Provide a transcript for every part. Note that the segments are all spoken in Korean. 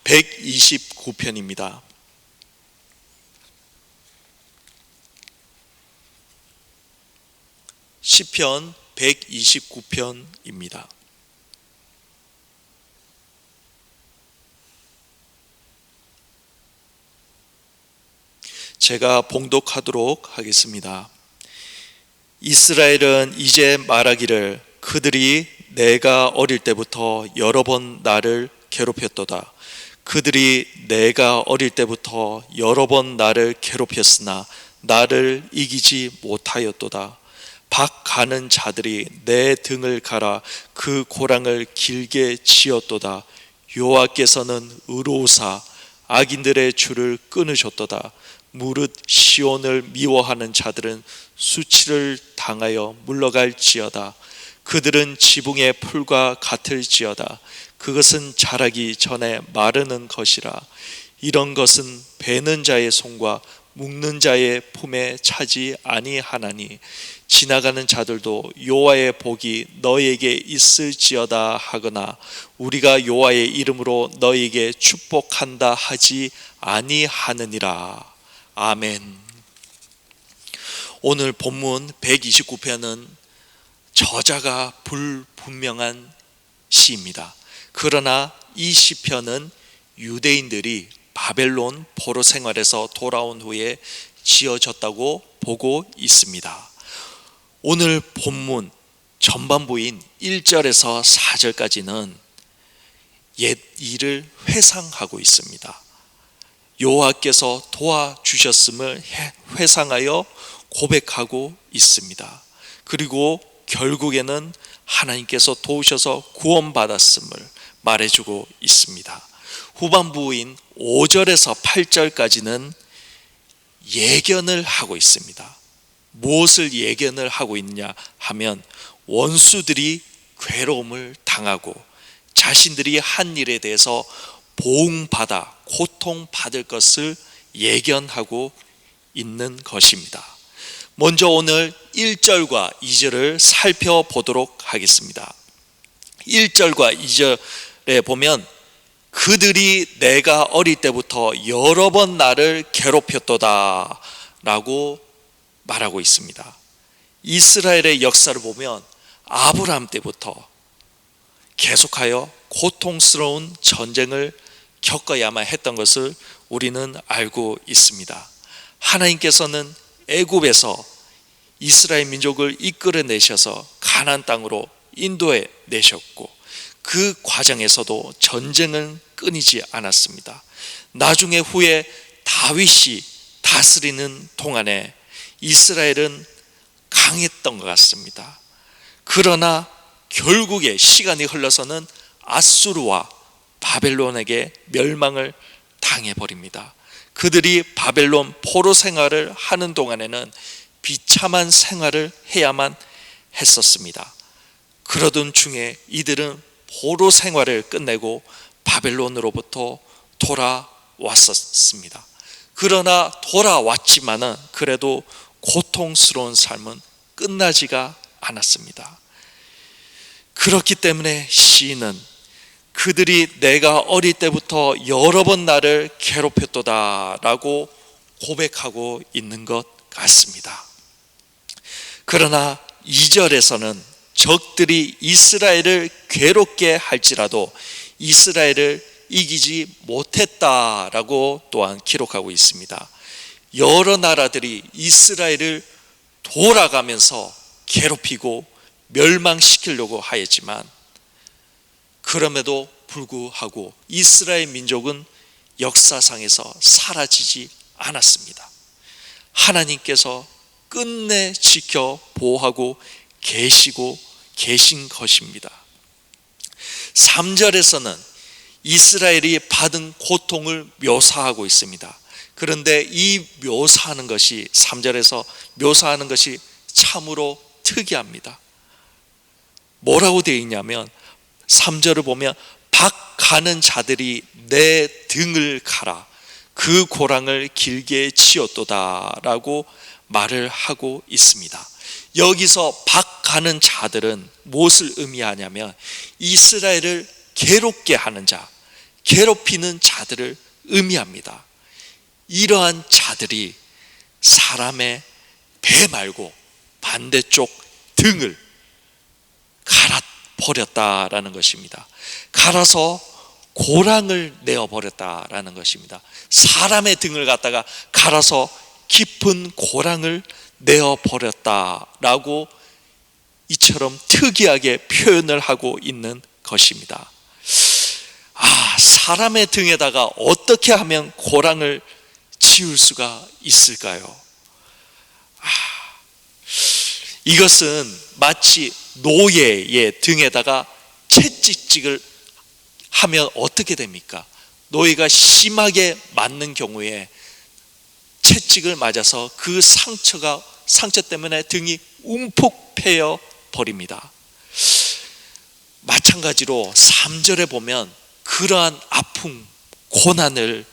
129편입니다. 시편 129편입니다. 제가 봉독하도록 하겠습니다. 이스라엘은 이제 말하기를 그들이 내가 어릴 때부터 여러 번 나를 괴롭혔도다. 그들이 내가 어릴 때부터 여러 번 나를 괴롭혔으나 나를 이기지 못하였도다. 박 가는 자들이 내 등을 갈아 그 고랑을 길게 지었도다. 여호와께서는 의로우사 악인들의 줄을 끊으셨도다. 무릇 시온을 미워하는 자들은 수치를 당하여 물러갈지어다. 그들은 지붕의 풀과 같을지어다. 그것은 자라기 전에 마르는 것이라. 이런 것은 베는 자의 손과 묶는 자의 품에 차지 아니하나니 지나가는 자들도 여호와의 복이 너에게 있을지어다 하거나 우리가 여호와의 이름으로 너에게 축복한다 하지 아니하느니라. 아멘. 오늘 본문 129편은 저자가 불분명한 시입니다. 그러나 이 시편은 유대인들이 바벨론 포로 생활에서 돌아온 후에 지어졌다고 보고 있습니다. 오늘 본문 전반부인 1절에서 4절까지는 옛 일을 회상하고 있습니다. 여호와께서 도와주셨음을 회상하여 고백하고 있습니다. 그리고 결국에는 하나님께서 도우셔서 구원받았음을 말해주고 있습니다. 후반부인 5절에서 8절까지는 예견을 하고 있습니다. 무엇을 예견을 하고 있냐 하면 원수들이 괴로움을 당하고 자신들이 한 일에 대해서 보응받아 고통받을 것을 예견하고 있는 것입니다. 먼저 오늘 1절과 2절을 살펴보도록 하겠습니다. 1절과 2절에 보면 그들이 내가 어릴 때부터 여러 번 나를 괴롭혔도다 라고 말하고 있습니다. 이스라엘의 역사를 보면 아브라함 때부터 계속하여 고통스러운 전쟁을 겪어야만 했던 것을 우리는 알고 있습니다. 하나님께서는 애굽에서 이스라엘 민족을 이끌어내셔서 가나안 땅으로 인도해 내셨고 그 과정에서도 전쟁은 끊이지 않았습니다. 나중에 후에 다윗이 다스리는 동안에 이스라엘은 강했던 것 같습니다. 그러나 결국에 시간이 흘러서는 아수르와 바벨론에게 멸망을 당해버립니다. 그들이 바벨론 포로 생활을 하는 동안에는 비참한 생활을 해야만 했었습니다. 그러던 중에 이들은 포로 생활을 끝내고 바벨론으로부터 돌아왔었습니다. 그러나 돌아왔지만은 그래도 고통스러운 삶은 끝나지가 않았습니다. 그렇기 때문에 시인은 그들이 내가 어릴 때부터 여러 번 나를 괴롭혔도다 라고 고백하고 있는 것 같습니다. 그러나 2절에서는 적들이 이스라엘을 괴롭게 할지라도 이스라엘을 이기지 못했다라고 또한 기록하고 있습니다. 여러 나라들이 이스라엘을 돌아가면서 괴롭히고 멸망시키려고 하였지만 그럼에도 불구하고 이스라엘 민족은 역사상에서 사라지지 않았습니다. 하나님께서 끝내 지켜 보호하고 계신 것입니다. 3절에서는 이스라엘이 받은 고통을 묘사하고 있습니다. 그런데 이 묘사하는 것이 3절에서 묘사하는 것이 참으로 특이합니다. 뭐라고 되어 있냐면 3절을 보면 박 가는 자들이 내 등을 갈아 그 고랑을 길게 치었도다 라고 말을 하고 있습니다. 여기서 박 가는 자들은 무엇을 의미하냐면 이스라엘을 괴롭게 하는 자, 괴롭히는 자들을 의미합니다. 이러한 자들이 사람의 배 말고 반대쪽 등을 갈아 버렸다라는 것입니다. 갈아서 고랑을 내어버렸다라는 것입니다. 사람의 등을 갖다가 갈아서 깊은 고랑을 내어버렸다라고 이처럼 특이하게 표현을 하고 있는 것입니다. 사람의 등에다가 어떻게 하면 고랑을 지을 수가 있을까요? 이것은 마치 노예의 등에다가 채찍질을 하면 어떻게 됩니까? 노예가 심하게 맞는 경우에 채찍을 맞아서 그 상처 때문에 등이 움푹 패여 버립니다. 마찬가지로 3절에 보면 그러한 아픔, 고난을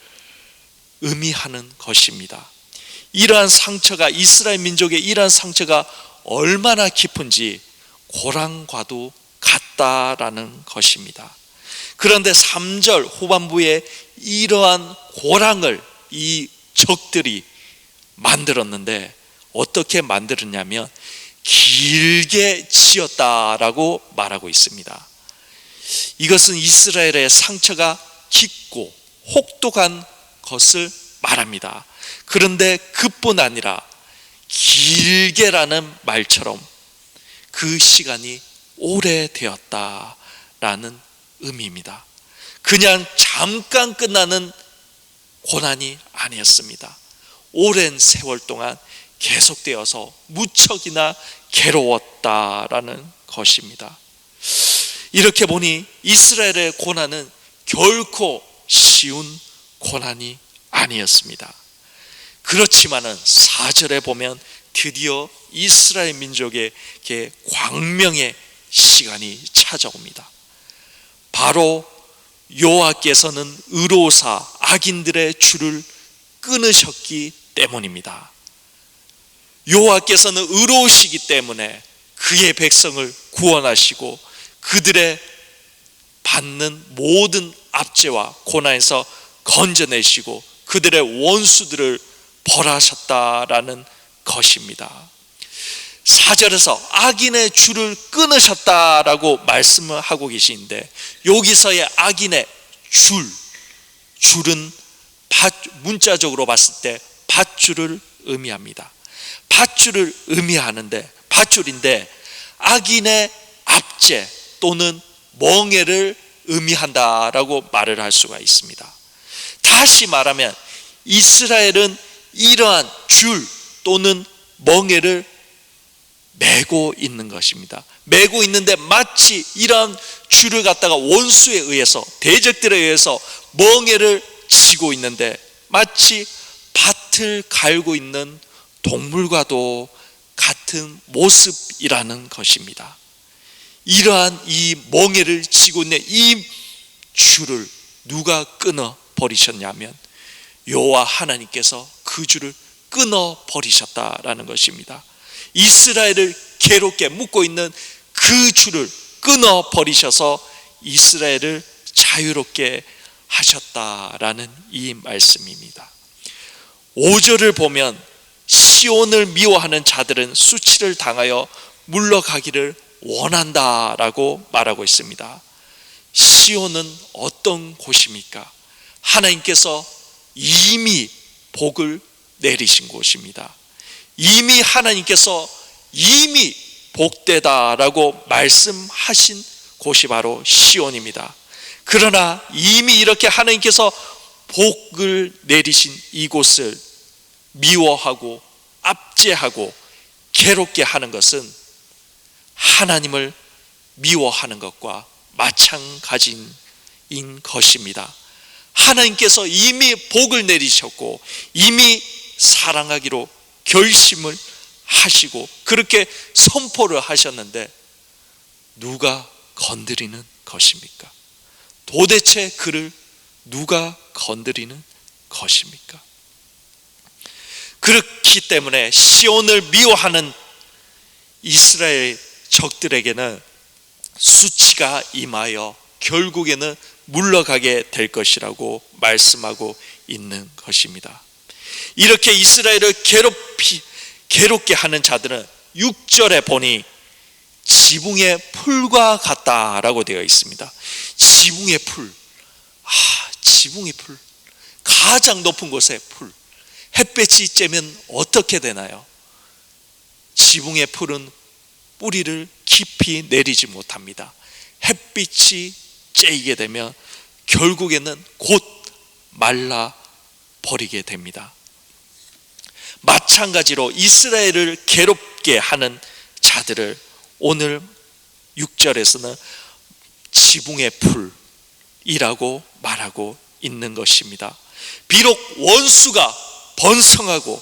의미하는 것입니다. 이러한 상처가, 이스라엘 민족의 이러한 상처가 얼마나 깊은지 고랑과도 같다라는 것입니다. 그런데 3절 후반부에 이러한 고랑을 이 적들이 만들었는데 어떻게 만들었냐면 길게 지었다라고 말하고 있습니다. 이것은 이스라엘의 상처가 깊고 혹독한 것을 말합니다. 그런데 그뿐 아니라 길게라는 말처럼 그 시간이 오래되었다라는 의미입니다. 그냥 잠깐 끝나는 고난이 아니었습니다. 오랜 세월 동안 계속되어서 무척이나 괴로웠다라는 것입니다. 이렇게 보니 이스라엘의 고난은 결코 쉬운 고난이 아니었습니다. 그렇지만은 4절에 보면 드디어 이스라엘 민족에게 광명의 시간이 찾아옵니다. 바로 여호와께서는 의로사 악인들의 줄을 끊으셨기 때문입니다. 여호와께서는 의로우시기 때문에 그의 백성을 구원하시고 그들의 받는 모든 압제와 고난에서 건져내시고 그들의 원수들을 벌하셨다라는 것입니다. 4절에서 악인의 줄을 끊으셨다라고 말씀을 하고 계시는데 여기서의 악인의 줄은 문자적으로 봤을 때 밧줄을 의미합니다. 밧줄을 의미하는데 밧줄인데 악인의 압제 또는 멍에를 의미한다라고 말을 할 수가 있습니다. 다시 말하면 이스라엘은 이러한 줄 또는 멍에를 메고 있는 것입니다. 메고 있는데 마치 이러한 줄을 갖다가 원수에 의해서 대적들에 의해서 멍에를 지고 있는데 마치 밭을 갈고 있는 동물과도 같은 모습이라는 것입니다. 이러한 이 멍에를 지고 있는 이 줄을 누가 끊어 버리셨냐면 여호와 하나님께서 그 줄을 끊어 버리셨다라는 것입니다. 이스라엘을 괴롭게 묶고 있는 그 줄을 끊어 버리셔서 이스라엘을 자유롭게 하셨다라는 이 말씀입니다. 5절을 보면 시온을 미워하는 자들은 수치를 당하여 물러가기를 원한다라고 말하고 있습니다. 시온은 어떤 곳입니까? 하나님께서 이미 복을 내리신 곳입니다. 이미 하나님께서 이미 복되다라고 말씀하신 곳이 바로 시온입니다. 그러나 이미 이렇게 하나님께서 복을 내리신 이곳을 미워하고 압제하고 괴롭게 하는 것은 하나님을 미워하는 것과 마찬가지인 것입니다. 하나님께서 이미 복을 내리셨고 이미 사랑하기로 결심을 하시고 그렇게 선포를 하셨는데 누가 건드리는 것입니까? 도대체 그를 누가 건드리는 것입니까? 그렇기 때문에 시온을 미워하는 이스라엘 적들에게는 수치가 임하여 결국에는 물러가게 될 것이라고 말씀하고 있는 것입니다. 이렇게 이스라엘을 괴롭게 하는 자들은 6절에 보니 지붕의 풀과 같다라고 되어 있습니다. 지붕의 풀, 지붕의 풀, 가장 높은 곳의 풀. 햇볕이 쬐면 어떻게 되나요? 지붕의 풀은 뿌리를 깊이 내리지 못합니다. 햇빛이 쬐이게 되면 결국에는 곧 말라 버리게 됩니다. 마찬가지로 이스라엘을 괴롭게 하는 자들을 오늘 6절에서는 지붕의 풀이라고 말하고 있는 것입니다. 비록 원수가 번성하고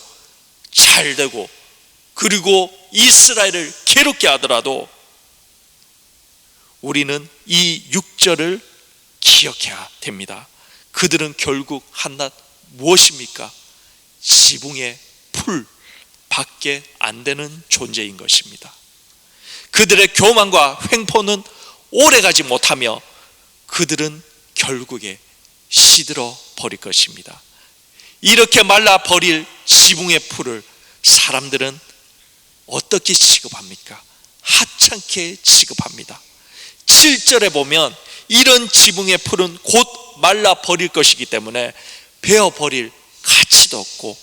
잘되고 그리고 이스라엘을 괴롭게 하더라도 우리는 이 6절을 기억해야 됩니다. 그들은 결국 한낱 무엇입니까? 지붕의 풀 밖에 안 되는 존재인 것입니다. 그들의 교만과 횡포는 오래가지 못하며 그들은 결국에 시들어 버릴 것입니다. 이렇게 말라 버릴 지붕의 풀을 사람들은 어떻게 취급합니까? 하찮게 취급합니다. 7절에 보면 이런 지붕의 풀은 곧 말라 버릴 것이기 때문에 베어 버릴 가치도 없고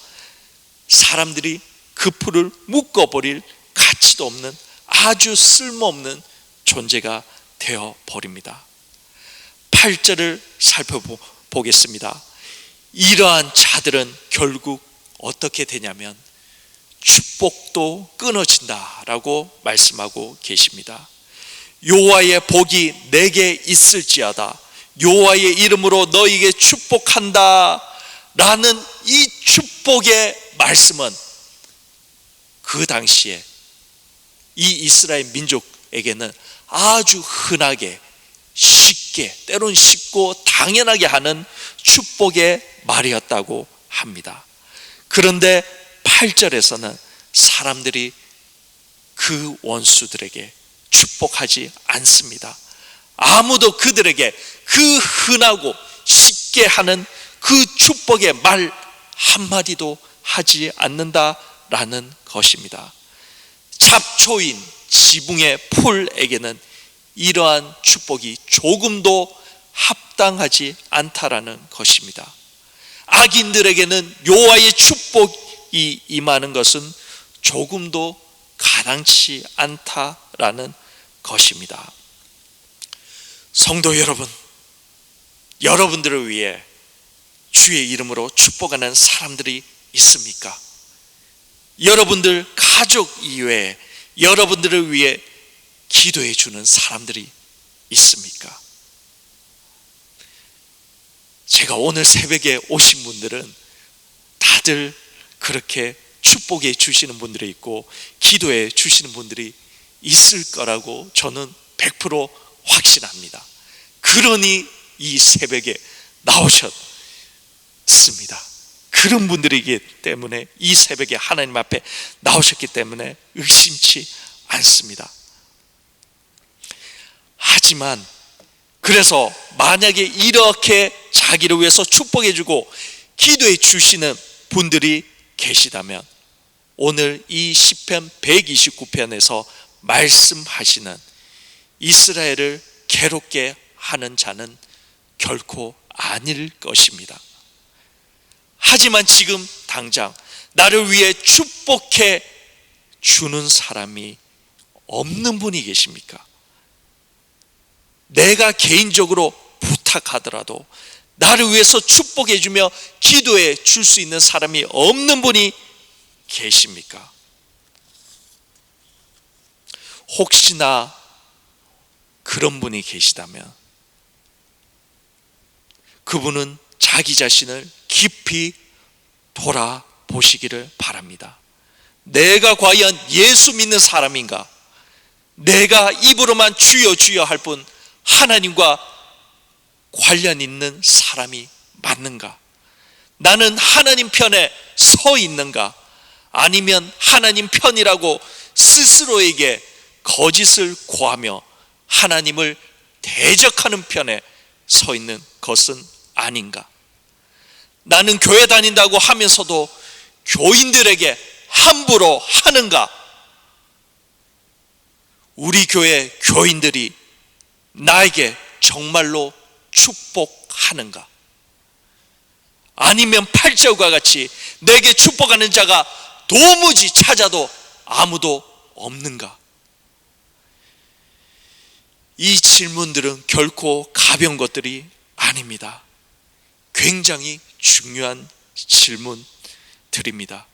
사람들이 그 풀을 묶어 버릴 가치도 없는 아주 쓸모없는 존재가 되어 버립니다. 8절을 살펴보겠습니다. 이러한 자들은 결국 어떻게 되냐면 축복도 끊어진다라고 말씀하고 계십니다. 여호와의 복이 내게 있을지어다, 여호와의 이름으로 너희에게 축복한다 라는 이 축복의 말씀은 그 당시에 이 이스라엘 민족에게는 아주 흔하게 쉽게 때론 쉽고 당연하게 하는 축복의 말이었다고 합니다. 그런데 8절에서는 사람들이 그 원수들에게 축복하지 않습니다. 아무도 그들에게 그 흔하고 쉽게 하는 그 축복의 말 한마디도 하지 않는다라는 것입니다. 잡초인 지붕의 풀에게는 이러한 축복이 조금도 합당하지 않다라는 것입니다. 악인들에게는 여호와의 축복이 임하는 것은 조금도 가당치 않다라는 것입니다. 성도 여러분, 여러분들을 위해 주의 이름으로 축복하는 사람들이 있습니까? 여러분들 가족 이외에 여러분들을 위해 기도해 주는 사람들이 있습니까? 제가 오늘 새벽에 오신 분들은 다들 그렇게 축복해 주시는 분들이 있고 기도해 주시는 분들이 있을 거라고 저는 100% 확신합니다. 그러니 이 새벽에 나오셨습니다. 그런 분들이기 때문에 이 새벽에 하나님 앞에 나오셨기 때문에 의심치 않습니다. 하지만 그래서 만약에 이렇게 자기를 위해서 축복해 주고 기도해 주시는 분들이 계시다면 오늘 이 시편 129편에서 말씀하시는 이스라엘을 괴롭게 하는 자는 결코 아닐 것입니다. 하지만 지금 당장 나를 위해 축복해 주는 사람이 없는 분이 계십니까? 내가 개인적으로 부탁하더라도 나를 위해서 축복해 주며 기도해 줄 수 있는 사람이 없는 분이 계십니까? 혹시나 그런 분이 계시다면 그분은 자기 자신을 깊이 돌아보시기를 바랍니다. 내가 과연 예수 믿는 사람인가? 내가 입으로만 주여 주여 할 뿐 하나님과 관련 있는 사람이 맞는가? 나는 하나님 편에 서 있는가? 아니면 하나님 편이라고 스스로에게 거짓을 고하며 하나님을 대적하는 편에 서 있는 것은 아닌가? 나는 교회 다닌다고 하면서도 교인들에게 함부로 하는가? 우리 교회 교인들이 나에게 정말로 축복하는가? 아니면 8절과 같이 내게 축복하는 자가 도무지 찾아도 아무도 없는가? 이 질문들은 결코 가벼운 것들이 아닙니다. 굉장히 중요한 질문들입니다.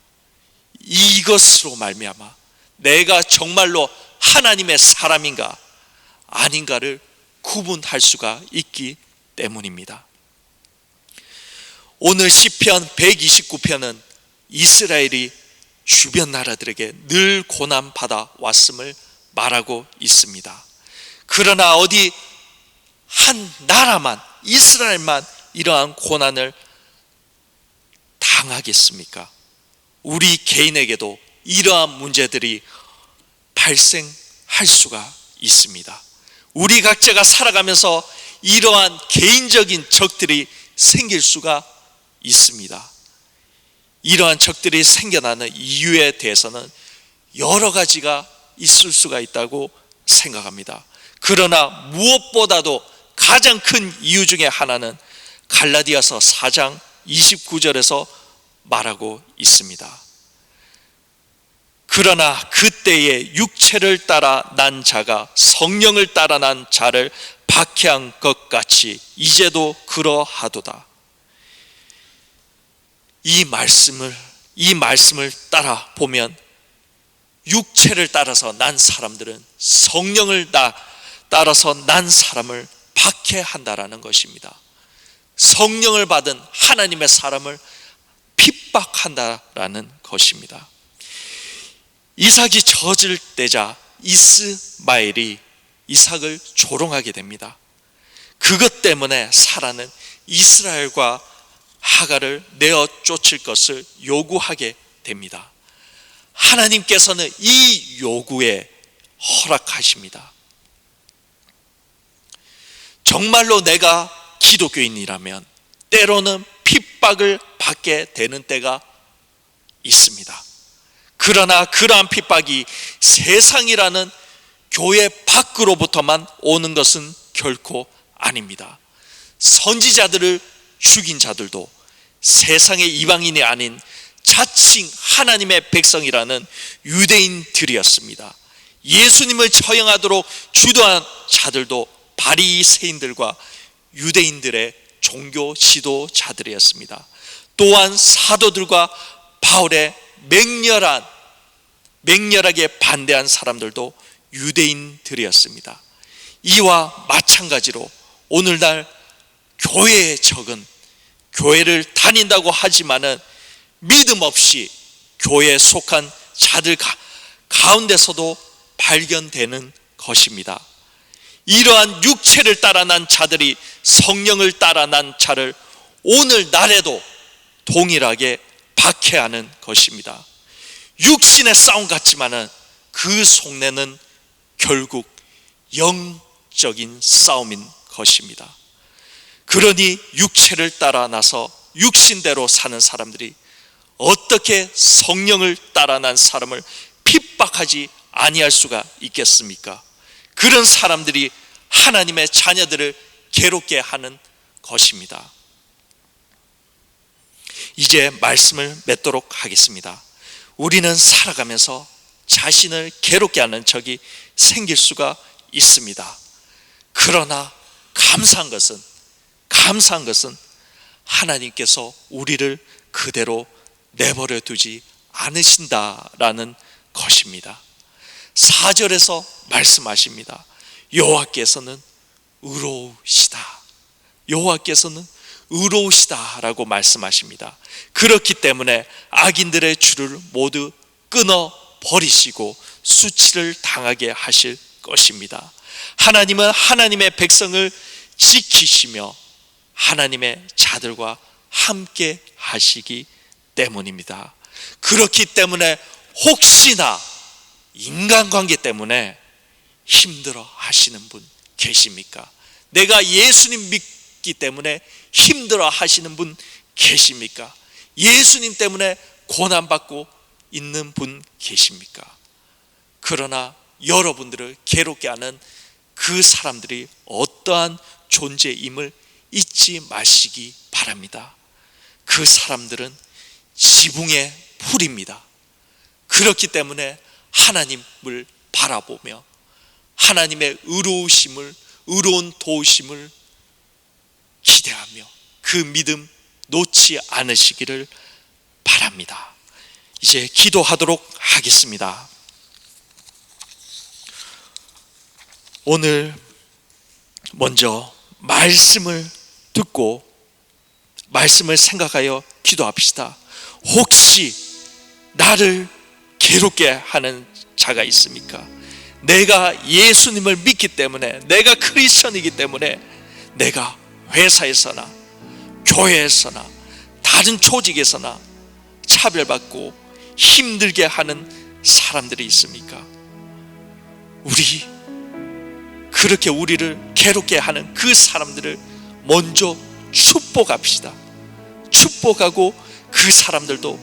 이것으로 말미암아 내가 정말로 하나님의 사람인가 아닌가를 구분할 수가 있기 때문입니다. 오늘 시편 129편은 이스라엘이 주변 나라들에게 늘 고난받아 왔음을 말하고 있습니다. 그러나 어디 한 나라만, 이스라엘만 이러한 고난을 당하겠습니까? 우리 개인에게도 이러한 문제들이 발생할 수가 있습니다. 우리 각자가 살아가면서 이러한 개인적인 적들이 생길 수가 있습니다. 이러한 적들이 생겨나는 이유에 대해서는 여러 가지가 있을 수가 있다고 생각합니다. 그러나 무엇보다도 가장 큰 이유 중에 하나는 갈라디아서 4장 29절에서 말하고 있습니다. 그러나 그때에 육체를 따라 난 자가 성령을 따라 난 자를 박해한 것 같이 이제도 그러하도다. 이 말씀을 따라 보면 육체를 따라서 난 사람들은 성령을 따라서 난 사람을 박해한다라는 것입니다. 성령을 받은 하나님의 사람을 핍박한다라는 것입니다. 이삭이 젖을 떼자 이스마엘이 이삭을 조롱하게 됩니다. 그것 때문에 사라는 이스라엘과 하갈을 내어 쫓을 것을 요구하게 됩니다. 하나님께서는 이 요구에 허락하십니다. 정말로 내가 기독교인이라면 때로는 핍박을 받게 되는 때가 있습니다. 그러나 그러한 핍박이 세상이라는 교회 밖으로부터만 오는 것은 결코 아닙니다. 선지자들을 죽인 자들도 세상의 이방인이 아닌 자칭 하나님의 백성이라는 유대인들이었습니다. 예수님을 처형하도록 주도한 자들도 바리새인들과 유대인들의 종교 지도자들이었습니다. 또한 사도들과 바울의 맹렬하게 반대한 사람들도 유대인들이었습니다. 이와 마찬가지로 오늘날 교회의 적은 교회를 다닌다고 하지만은 믿음 없이 교회에 속한 자들 가운데서도 발견되는 것입니다. 이러한 육체를 따라 난 자들이 성령을 따라 난 자를 오늘날에도 동일하게 박해하는 것입니다. 육신의 싸움 같지만은 그 속내는 결국 영적인 싸움인 것입니다. 그러니 육체를 따라 나서 육신대로 사는 사람들이 어떻게 성령을 따라 난 사람을 핍박하지 아니할 수가 있겠습니까? 그런 사람들이 하나님의 자녀들을 괴롭게 하는 것입니다. 이제 말씀을 맺도록 하겠습니다. 우리는 살아가면서 자신을 괴롭게 하는 적이 생길 수가 있습니다. 그러나 감사한 것은 하나님께서 우리를 그대로 내버려 두지 않으신다라는 것입니다. 4절에서 말씀하십니다. 여호와께서는 의로우시다라고 말씀하십니다. 그렇기 때문에 악인들의 줄을 모두 끊어 버리시고 수치를 당하게 하실 것입니다. 하나님은 하나님의 백성을 지키시며 하나님의 자들과 함께 하시기 때문입니다. 그렇기 때문에 혹시나 인간관계 때문에 힘들어 하시는 분 계십니까? 내가 예수님 있기 때문에 힘들어 하시는 분 계십니까? 예수님 때문에 고난받고 있는 분 계십니까? 그러나 여러분들을 괴롭게 하는 그 사람들이 어떠한 존재임을 잊지 마시기 바랍니다. 그 사람들은 지붕의 풀입니다. 그렇기 때문에 하나님을 바라보며 하나님의 의로운 도우심을 기대하며 그 믿음 놓지 않으시기를 바랍니다. 이제 기도하도록 하겠습니다. 오늘 먼저 말씀을 듣고 말씀을 생각하여 기도합시다. 혹시 나를 괴롭게 하는 자가 있습니까? 내가 예수님을 믿기 때문에, 내가 크리스천이기 때문에 내가 회사에서나 교회에서나 다른 조직에서나 차별받고 힘들게 하는 사람들이 있습니까? 그렇게 우리를 괴롭게 하는 그 사람들을 먼저 축복합시다. 축복하고 그 사람들도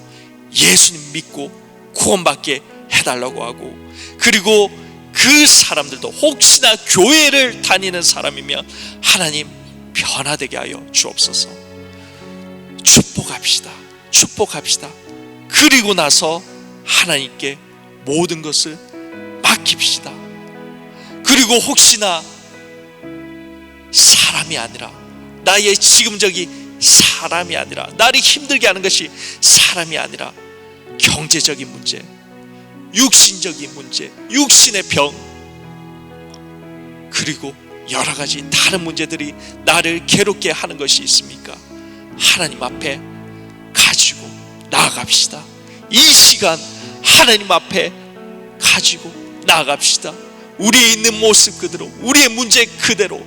예수님 믿고 구원받게 해달라고 하고, 그리고 그 사람들도 혹시나 교회를 다니는 사람이면 하나님 변화되게 하여 주옵소서. 축복합시다. 그리고 나서 하나님께 모든 것을 맡깁시다. 그리고 혹시나 사람이 아니라, 나의 지금적이 사람이 아니라, 나를 힘들게 하는 것이 사람이 아니라 경제적인 문제, 육신적인 문제, 육신의 병, 그리고 여러 가지 다른 문제들이 나를 괴롭게 하는 것이 있습니까? 하나님 앞에 가지고 나아갑시다. 이 시간 하나님 앞에 가지고 나아갑시다. 우리의 있는 모습 그대로, 우리의 문제 그대로,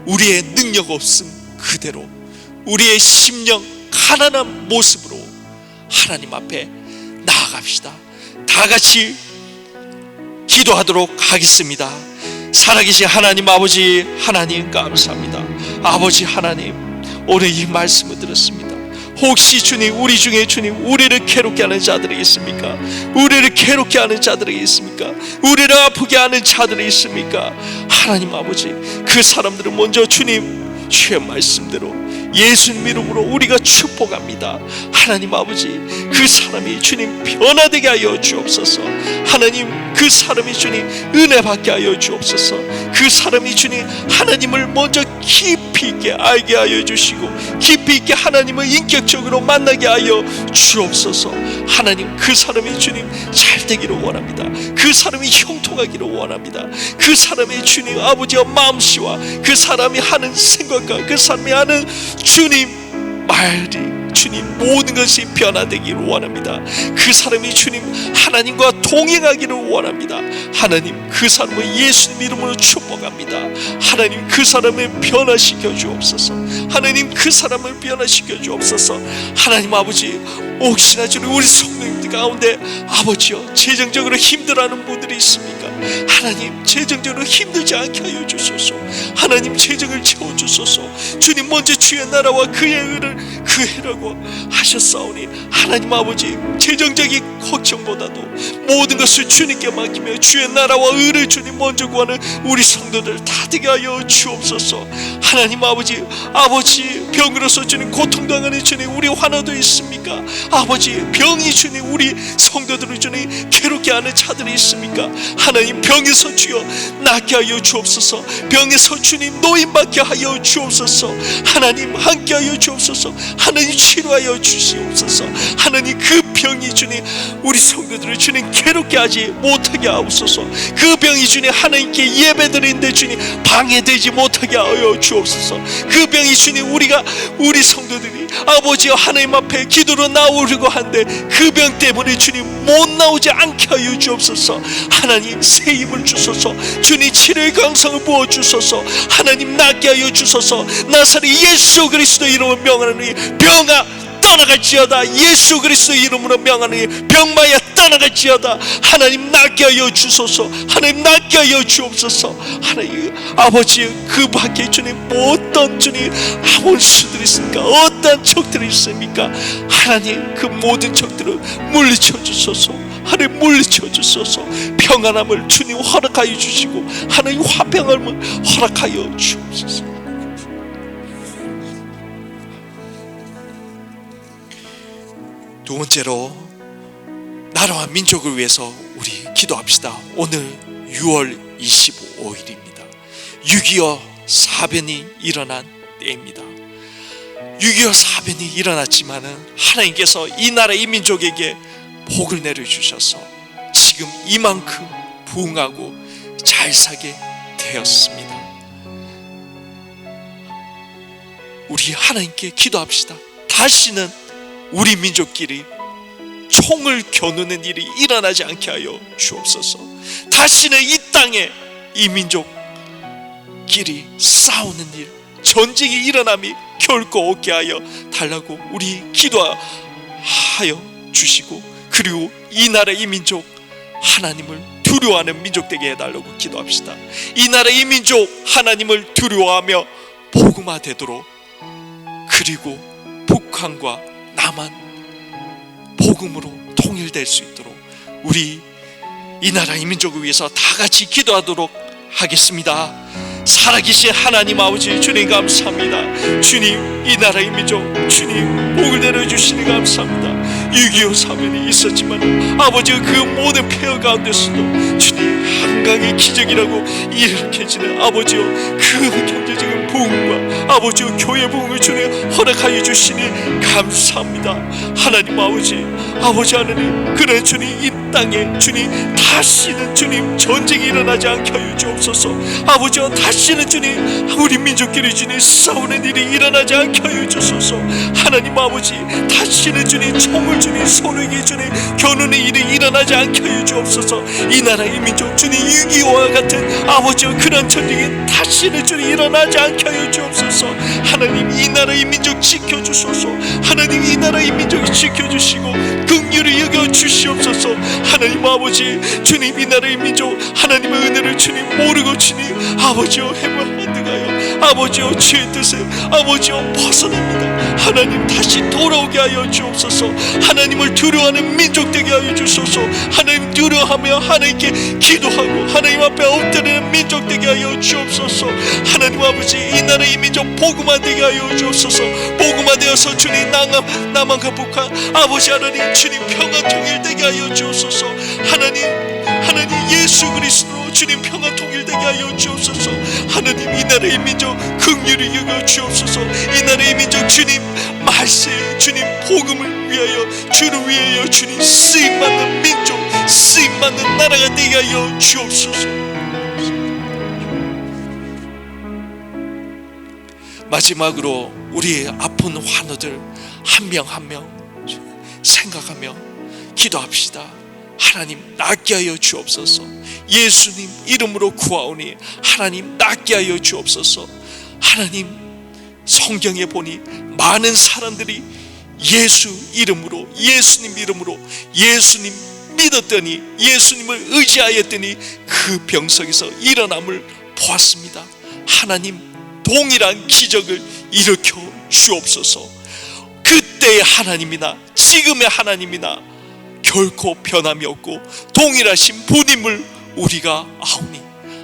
우리의 능력 없음 그대로, 우리의 심령 가난한 모습으로 하나님 앞에 나아갑시다. 다 같이 기도하도록 하겠습니다. 살아계신 하나님 아버지, 하나님 감사합니다. 아버지 하나님, 오늘 이 말씀을 들었습니다. 혹시 주님, 우리 중에 주님, 우리를 괴롭게 하는 자들이 있습니까? 우리를 괴롭게 하는 자들이 있습니까? 우리를 아프게 하는 자들이 있습니까? 하나님 아버지, 그 사람들은 먼저 주님 주의 말씀대로 예수님 이름으로 우리가 축복합니다. 하나님 아버지, 그 사람이 주님 변화되게 하여 주옵소서. 하나님, 그 사람이 주님 은혜 받게 하여 주옵소서. 그 사람이 주님 하나님을 먼저 깊이 있게 알게 하여 주시고, 깊이 있게 하나님을 인격적으로 만나게 하여 주옵소서. 하나님, 그 사람이 주님 잘 되기를 원합니다. 그 사람이 형통하기를 원합니다. 그 사람의 주님 아버지와 마음씨와 그 사람이 하는 생각과 그 사람이 하는 주님 말이 주님 모든 것이 변화되기를 원합니다. 그 사람이 주님 하나님과 동행하기를 원합니다. 하나님, 그 사람을 예수님 이름으로 축복합니다. 하나님, 그 사람을 변화시켜 주옵소서. 하나님, 그 사람을 변화시켜 주옵소서. 하나님 아버지, 혹시나 주님 우리 성도님들 가운데 아버지여 재정적으로 힘들어하는 분들이 있습니까? 하나님, 재정적으로 힘들지 않게 하여 주소서. 하나님, 재정을 채워주소서. 주님 먼저 주의 나라와 그의 의를 구하라고 하셨사오니 하나님 아버지, 재정적인 걱정보다도 모든 것을 주님께 맡기며 주의 나라와 의를 주님 먼저 구하는 우리 성도들 다 되게 하여 주옵소서. 하나님 아버지, 병으로서 주님 고통당하는 주님 우리 환우도 있습니까? 아버지, 병이 주님 우리 성도들을 주님 괴롭게 하는 자들이 있습니까? 하나님, 병에서 주여 낫게 하여 주옵소서. 병에서 주님 노인받게 하여 주옵소서. 하나님, 함께 하여 주옵소서. 하나님, 치료하여 주시옵소서. 하나님, 그 병이 주님 우리 성도들을 주님 괴롭게 하지 못하게 하옵소서. 그 병이 주님 하나님께 예배드리는데 주님 방해되지 못하게 하여 주옵소서. 그 병이 주님 우리 성도들이 아버지여 하나님 앞에 기도로 나오려고 하는데 그 병 때문에 주님 못 나오지 않게 하여 주옵소서. 하나님, 새 힘을 주소서. 주님 치료의 강성을 부어 주소서. 하나님, 낫게 하여 주소서. 나사렛 예수 그리스도 이름으로 명하노니 병아 떠나갈지어다. 예수 그리스도 이름으로 명하니 병마야 떠나갈지어다. 하나님 낫게 하여 주소서. 하나님 낫게 하여 주옵소서. 하나님 아버지, 그 밖에 주님 어떤 주님 원수들이 있습니까? 어떤 적들이 있습니까? 하나님 그 모든 적들을 물리쳐 주소서. 하나님 물리쳐 주소서. 평안함을 주님 허락하여 주시고 하나님 화평함을 허락하여 주옵소서. 두 번째로 나라와 민족을 위해서 우리 기도합시다. 오늘 6월 25일입니다. 6.25 사변이 일어난 때입니다. 6.25 사변이 일어났지만은 하나님께서 이 나라 이 민족에게 복을 내려주셔서 지금 이만큼 부흥하고 잘 사게 되었습니다. 우리 하나님께 기도합시다. 다시는 우리 민족끼리 총을 겨누는 일이 일어나지 않게 하여 주옵소서. 다시는 이 땅에 이 민족끼리 싸우는 일, 전쟁이 일어남이 결코 없게 하여 달라고 우리 기도하여 주시고, 그리고 이 나라 이 민족 하나님을 두려워하는 민족 되게 해달라고 기도합시다. 이 나라 이 민족 하나님을 두려워하며 복음화 되도록, 그리고 북한과 남한 복음으로 통일될 수 있도록 우리 이 나라 이 민족을 위해서 다 같이 기도하도록 하겠습니다. 살아계신 하나님 아버지, 주님 감사합니다. 주님, 이 나라 이 민족 주님 복을 내려주시니 감사합니다. 6.25 사변이 있었지만 아버지, 그 모든 폐허 가운데서도 주님 한강의 기적이라고 일으켜지는 아버지요, 그 경제적인 부흥과 아버지요 교회 부흥을 주님 허락하여 주시니 감사합니다. 하나님 아버지, 아버지 하나님, 그래 주님 이 땅에 주님 다시는 주님 전쟁이 일어나지 않게 하여 주옵소서. 아버지요, 다시는 주님 우리 민족끼리 주님 싸우는 일이 일어나지 않게 하여 주소서. 하나님 아버지, 다시는 주님 총을 주님 서로에게 주님 겨누는 일이 일어나지 않게 하여 주옵소서. 이 나라 이 민족 주님 6.25와 같은 아버지요 그런 전쟁이 다시는 주님 일어나지 않게 하여 주옵소서. 하나님 이 나라 이 민족 지켜주소서. 하나님 이 나라 이 민족이 지켜주시고 긍휼히 여겨주시옵소서. 하나님 아버지, 주님 이 나라 이 민족 하나님의 은혜를 주님 모르고 주님 아버지요 해방한드가요 아버지요 주의 뜻에 아버지요 벗어납니다. 하나님 다시 돌아오게 하여 주옵소서. 하나님을 두려워하는 민족 되게 하여 주소서. 하나님 두려워하며 하나님께 기도하고 하나님 앞에 엎드리는 민족 되게 하여 주옵소서. 하나님 아버지, 이 나라 이 민족 복음화 되게 하여 주옵소서. 복음화 되어서 주님 남한과 북한 아버지 하나님 주님 평안 통일되게 하여 주옵소서. 하나님 예수 그리스도로 주님 평안 통일되게 하여 주옵소서. 하나님 이 나라의 민족 긍휼히 여겨 주옵소서. 이 나라의 민족 주님 말세 주님 복음을 위하여 주를 위하여 주님 쓰임받는 민족, 쓰임받는 나라가 되게 하여 주옵소서. 마지막으로 우리의 아픈 환우들 한 명 한 명 생각하며 기도합시다. 하나님 낫게 하여 주옵소서. 예수님 이름으로 구하오니 하나님 낫게 하여 주옵소서. 하나님 성경에 보니 많은 사람들이 예수 이름으로 예수님 이름으로 예수님 믿었더니 예수님을 의지하였더니 그 병석에서 일어남을 보았습니다. 하나님 동일한 기적을 일으켜 주옵소서. 그때의 하나님이나 지금의 하나님이나 결코 변함이 없고 동일하신 분임을 우리가 아오니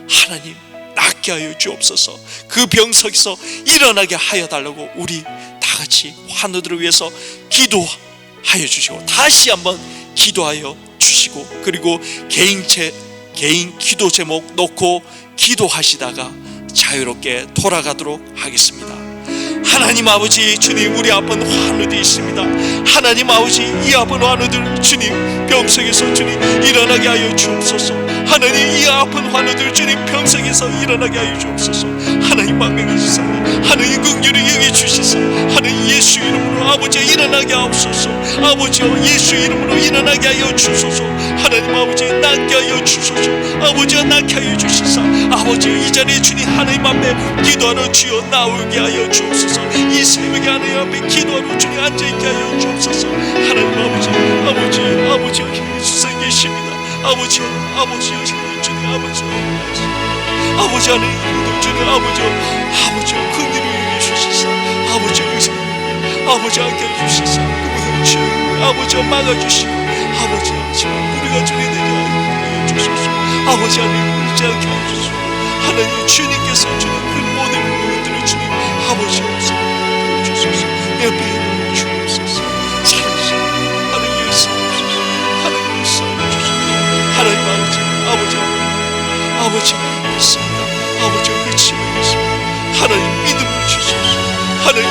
하나님 낫게 하여 주옵소서. 그 병석에서 일어나게 하여 달라고 우리 다같이 환우들을 위해서 기도하여 주시고 다시 한번 기도하여 주시고, 그리고 개인 기도 제목 놓고 기도하시다가 자유롭게 돌아가도록 하겠습니다. 하나님 아버지, 주님 우리 아픈 환우들이 있습니다. 하나님 아버지, 이 아픈 환우들 주님 병석에서 주님 일어나게 하여 주옵소서. 하나님 이 아픈 환우들 주님 병석에서 일어나게 하여 주옵소서. 하나님 만명의 지사님 하나님 긍휼히 여겨주시소. 하나님 예수 이름으로 아버지 일어나게 하옵소서. 아버지여 예수 이름으로 일어나게 하여 주소서. 하나님 아버지 낫게 하여 주소서. 아버지가 낫게 하여 주시사 아버지 이 자리에 주님 하나님 앞에 기도하러 주여 나오게 하여 주옵소서. 이 새벽에 하나님 앞에 기도하러 주님 앉아있게 하여 주옵소서. 하나님 아버지 여기 주사 계십니다. 아버지 주님 아버지 하나님 주님 아버지 긍휼을 주시사 아버지 아버지 함께 해주시사 아버지 막아주시고 아버지 우리가 주님 되게 하여 주소서. 아버지 하나님 의지 않게 해주시고 하나님 주님께서 주님 그 모든 것들을 주님 아버지 없어 주소서. 내 앞에 주옵소서. 살아주시고 하나님 역사하옵소서. 하나님 역사하옵소서. 하나님 아버지 믿습니다. 아버지가 그치 믿습니다. 하나님 믿음을 주소서. 하나님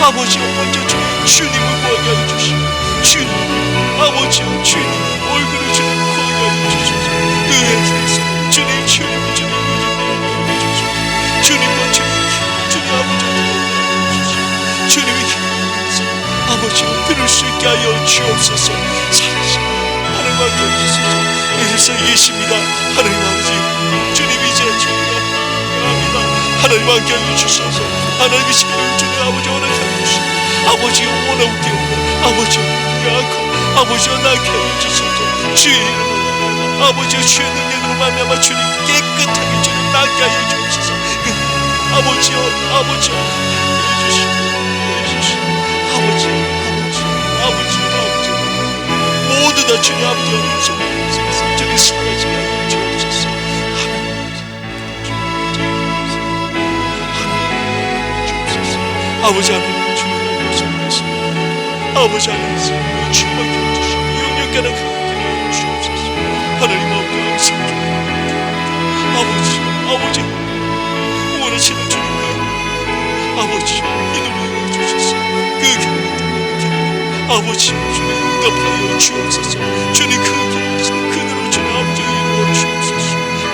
아버지 먼저 주님을 구하게 하여 주시고 주님 주님 얼굴을 주님 구하게 하여 주소서. 의해서 주님을 주소서. 주님과 주님 아버지 주님의 힘에서 아버지 들을 수 있게 하여 주옵소서. 살아주시고 하나님 함께 해주소서. 이래서 예십니다. 하나님 아버지 주님 이제 주님과 합니다. 하나님 함께 하여 주소서. 하나님의 신을 주님 아버지 원하게 주시고 아버지 원하게 아버지 약하고 아버지와 나게 하여 주소서. 주의 이름으로 아버지의 주의 능력으로 말미암아 주님 깨끗하게 주님 나게 하여 주옵소서. 아버지여 해주시고 아버지 모두 다 주님 아버지와 속에서 주님 사라지게 하여 주옵소서. 아버지 하나님 주님 속에서 아버지 하나님 주님만 해주시고 영역가는 하나님 주옵소서. 하나님 아버지 아버지 원하시는 주님 아버지 이름을 주셔서 그 경우 아버지 주님 응답하여 주옵소서. 주님 그 경우 그대로 주님 아버지 이루어 주옵소서.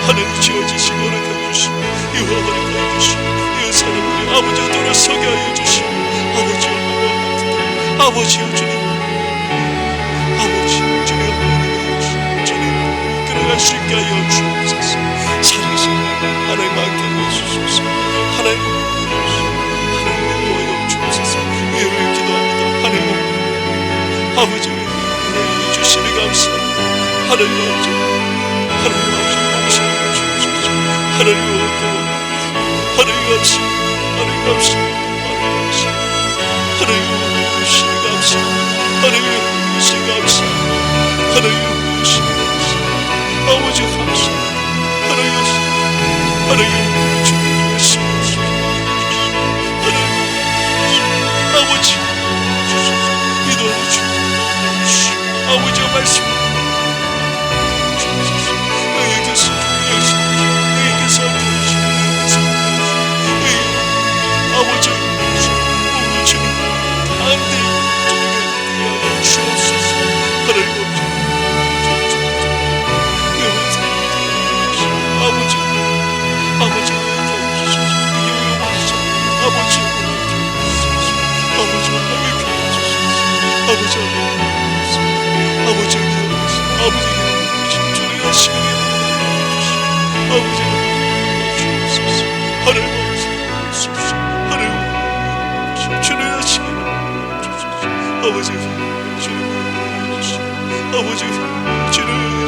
하나님 지어지신 허락해 주시고 이와 허락해 주시고 이 사람들이 아버지 돌아서게 하여 주시고 아버지여 주님 허락해 주시고 주님 끌어갈 수 있게 하여 주옵소서. 살아계신 하나님 함께 하여 주옵소서. 하나님 도와여 주옵소서. 예를 기도합니다. 하나님 아버지 주시니 감사합니다. 하나님 아버지 감사합니다. 주옵소서. 하나님 감사합니다. 하나님 감사합니다. 하나님 주시니 감사합니다. 하나님 주시니 감사합니다. 하나님 주시니 감사합니다. 아버지 감사합니다. 하나님 주님 주시옵소서. 아버지 주소서. 기도하여 주옵소서. 아버지가 말씀 주옵소서. 여기서 아버지 주님 안돼 주님을 주옵소서. 하나님 아버지 주님